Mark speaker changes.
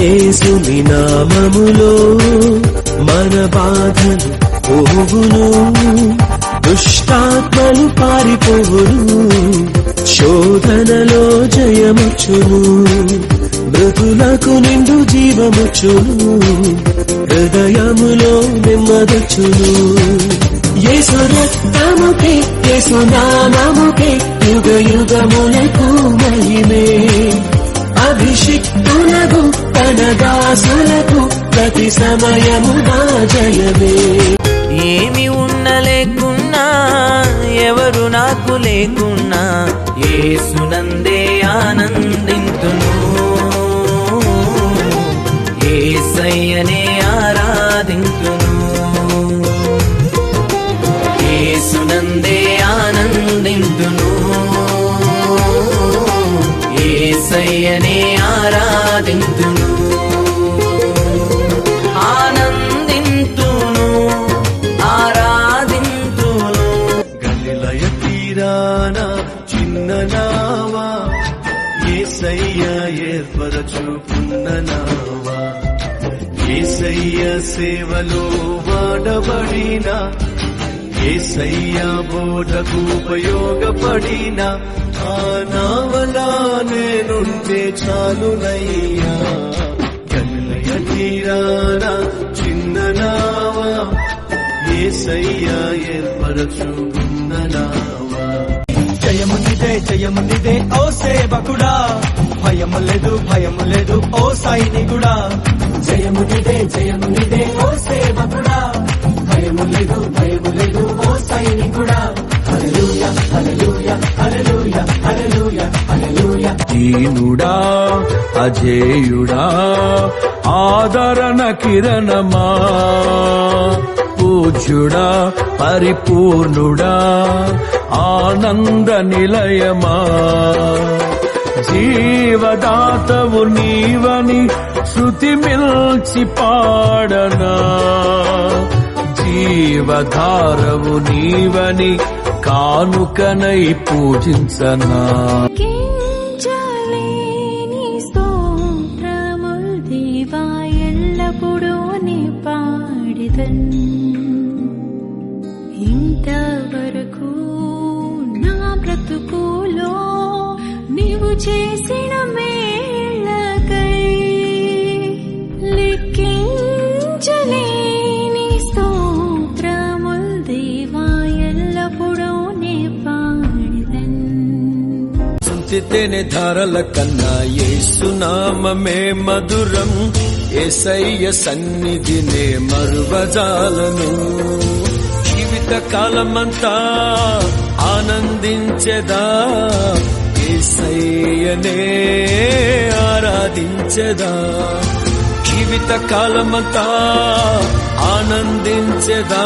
Speaker 1: యేసుని నామములో మన బాధలు పోవును, దుష్టాత్మలు పారిపోవును, శోధనలో జయముచ్చును, మృతులకు నిండు జీవముచ్చును, హృదయములో నెమ్మదొచ్చును. యేసు రక్తముకే యేసు నామముకే యుగ యుగములకు మహిమే, అభిషిక్తులకు తన దాసులకు ప్రతి సమయముగా జయమే.
Speaker 2: ఏమి ఉన్న లేకున్నా ఎవరు నాకు లేకున్నా యేసునందే ఆనందింతును, యేసయ్యనే ఆరాధింతును, యేసునందే ఆనందింతును, యేసయ్యనే ఆరాధింతును, ఆనందింతును, ఆరాధింతును.
Speaker 1: గలిలయ తీరాన చిన్న నావా, యేసయ్య ఏర్పరచుకున్న నావా, యేసయ్య సేవలో వాడబడిన, యేసయ్య బోధకు ఉపయోగపడిన ఆ నావలా నేనుంటే చాలునయ్యా. గలిలయ తీరాన చిన్న నావా, యేసయ్య ఏర్పరచుకున్న నావా.
Speaker 3: జయమునిదే జయమునిదే ఓ సేవకుడా, భయము లేదు భయము లేదు ఓ సైనికుడా. జయమునిదే జయమునిదే ఓ సేవకుడా, భయము లేదు భయము లేదు ఓ సైనికుడా. హల్లెలూయా హల్లెలూయా హల్లెలూయా హల్లెలూయా హల్లెలూయా.
Speaker 4: దీనుడా అజేయుడా ఆదరణ కిరణమా, పూజ్యుడా పరిపూర్ణుడా ఆనంద నిలయమా, జీవదాతవు నీవని శృతి మిల్చి పాడనా, జీవధారవు నీవని కానుకనై పూజించనా.
Speaker 5: కించలేని స్తోత్రముల్ దేవా ఎల్లప్పుడూ నీ పాడిదన్, ఇంతవరకు నా బ్రతుకులో నీవు చేసిన మేళ్ళకై లెక్కించలేని స్తోత్రముల్ దేవా ఎల్లప్పుడూ నీ పాడిదన్.
Speaker 4: సుంచితేనే ధారల కన్నా యేసునామమే మధురం, యేసయ్య సన్నిధినే మరువజాలను, జీవిత కాలమంతా ఆనందించెదా, యేసయ్యనే ఆరాధించెదా, జీవిత కాలమంతా ఆనందించెదా.